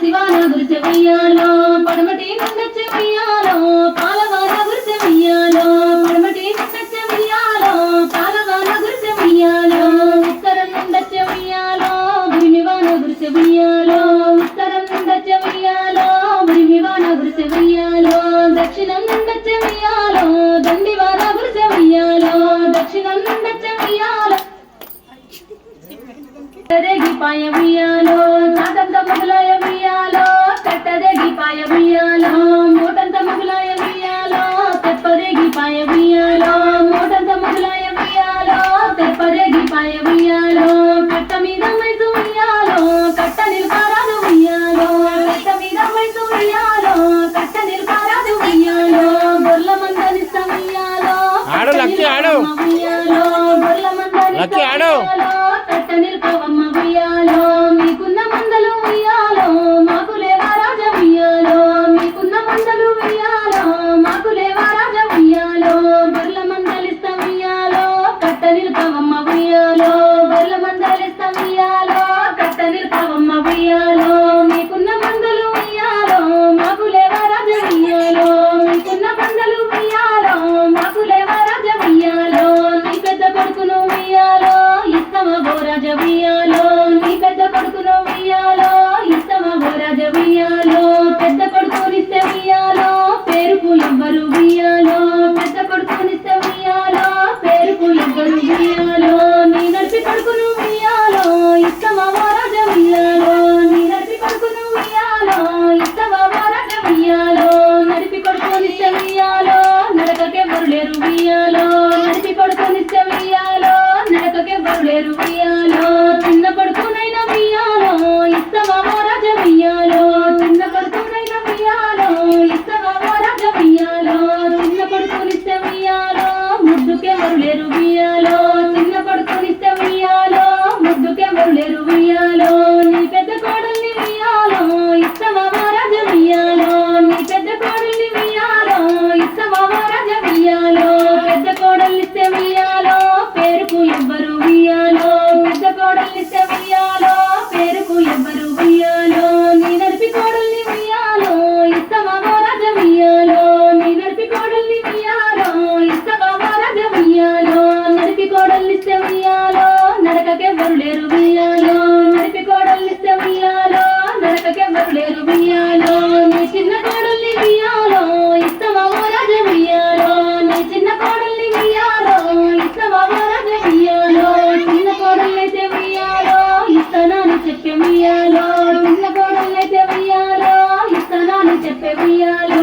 పసివాన గురిసె ఉయ్యాలో పడమటి నుండొచ్చే ఉయ్యాలో పాలవాన గురిసె ఉయ్యాలో పడమటి నుండొచ్చే ఉయ్యాలో పాలవాన గురిసె ఉయ్యాలో ఉత్తరం నుండొచ్చే ఉయ్యాలో భూమివాన గురిసె ఉయ్యాలో ఉత్తరం నుండొచ్చే ఉయ్యాలో భూమివాన గురిసె ఉయ్యాలో దక్షిణం నుండొచ్చే ఉయ్యాలో దండివాన గురిసె ఉయ్యాలో దక్షిణం నుండొచ్చే ఉయ్యాలో కట్టదెగిపాయ ఉయ్యాలో నాదంత మొదలాయ ఉయ్యాలో కట్టదెగిపాయ ఉయ్యాలో మూటంత మొదలాయ ఉయ్యాలో తెప్పదెగిపాయ ఉయ్యాలో మూటంత మొదలాయ ఉయ్యాలో తెప్పదెగిపాయ ఉయ్యాలో కట్ట మీద మైసు ఉయ్యాలో కట్ట నిల్పారాదు ఉయ్యాలో కట్ట మీద మైసు ఉయ్యాలో కట్ట నిల్పారాదు ఉయ్యాలో గొర్ల మందనిస్త ఉయ్యాలో ఉయ్యాలో గొర్ల మందనిస్త కట్ట నిల్పవమ్మ ఉయ్యాలో మీకున్న మందలు ఉయ్యాలో మాకు లేవా రాజ ఉయ్యాలో మీకున్న మందలు ఉయ్యాలో మాకు లేవా రాజ ఉయ్యాలో గొర్ల మందలిస్త ఉయ్యాలో కట్ట నిల్పవమ్మ ఉయ్యాలో గొర్ల మందలిస్త ఉయ్యాలో కట్ట నిల్పవమ్మ ఉయ్యాలో మీకున్న మందలు ఉయ్యాలో మాకు లేవా రాజ ఉయ్యాలో మీకున్న మందలు ఉయ్యాలో మాకు లేవా రాజ ఉయ్యాలో నీ పెద్ద కొడుకును ఉయ్యాలో ఇస్తమ రాజ ఉయ్యాలో నీ పెద్ద కొడుకును ఉయ్యాలో ఇస్తమ రాజ ఉయ్యాలో పెద్ద కొడుకునిస్తే ఉయ్యాలో పేరుకు ఎవ్వరు ఉయ్యాలో పెద్ద కొడుకునిస్తే ఉయ్యాలో పేరుకు ఎవ్వరు ఉయ్యాలో నీ నడిపి కొడుకును ఉయ్యాలో ఇస్తమ రాజ ఉయ్యాలో నీ నడిపి కొడుకును ఉయ్యాలో ఇస్తమ రాజ ఉయ్యాలో నడిపి కొడుకునిస్తే ఉయ్యాలో నడకకెవ్వరు లేరు ఉయ్యాలో నడిపి కొడుకునిస్తే ఉయ్యాలో నడకకెవ్వరు లేరు ఉయ్యాలో చిన్న కొడుకునైనా ఉయ్యాలో ఇస్తమా రాజ ఉయ్యాలో చిన్న కొడుకునైనా ఉయ్యాలో ఇస్తమా రాజ ఉయ్యాలో చిన్న కొడుకునిస్తే ఉయ్యాలో ముద్దుకెవరు లేరు ఉయ్యాలో చిన్న కొడుకునిస్తే ఉయ్యాలో ముద్దుకెవరు లేరు ఉయ్యాలో నీ పెద్ద కోడల్ని ఉయ్యాలో ఇస్తమా రాజ ఉయ్యాలో నీ పెద్ద కోడల్ని ఉయ్యాలో ఇస్తమా రాజ ఉయ్యాలో పెద్ద కోడల్నిస్తే ఉయ్యాలో పేరుకు ఎవ్వరు ఉయ్యాలో పెద్ద కోడల్నిస్తే ఉయ్యాలో పేరుకు ఎవ్వరు ఉయ్యాలో నీ నడిపి కోడల్ని ఉయ్యాలో ఇస్తమా రాజ ఉయ్యాలో నీ నడిపి కోడల్ని ఉయ్యాలో ఇస్తమా రాజ ఉయ్యాలో నడిపి కోడల్నిస్తే ఉయ్యాలో నడకకెవ్వరు లేరు ఉయ్యాలో నడిపి కోడల్నిస్తే ఉయ్యాలో నడకకెవ్వరు లేరు ఉయ్యాలో నీ చిన్న కోడల్ని ఉయ్యాలో ఇస్తమా రాజ ఉయ్యాలో నీ చిన్న కోడల్ని ఉయ్యాలో ఇస్తమా రాజ ఉయ్యాలో చిన్న కోడలైతే ఉయ్యాలో ఇస్తానని చెప్పే ఉయ్యాలో చిన్న కోడలైతే ఉయ్యాలో ఇస్తానని చెప్పే ఉయ్యాలో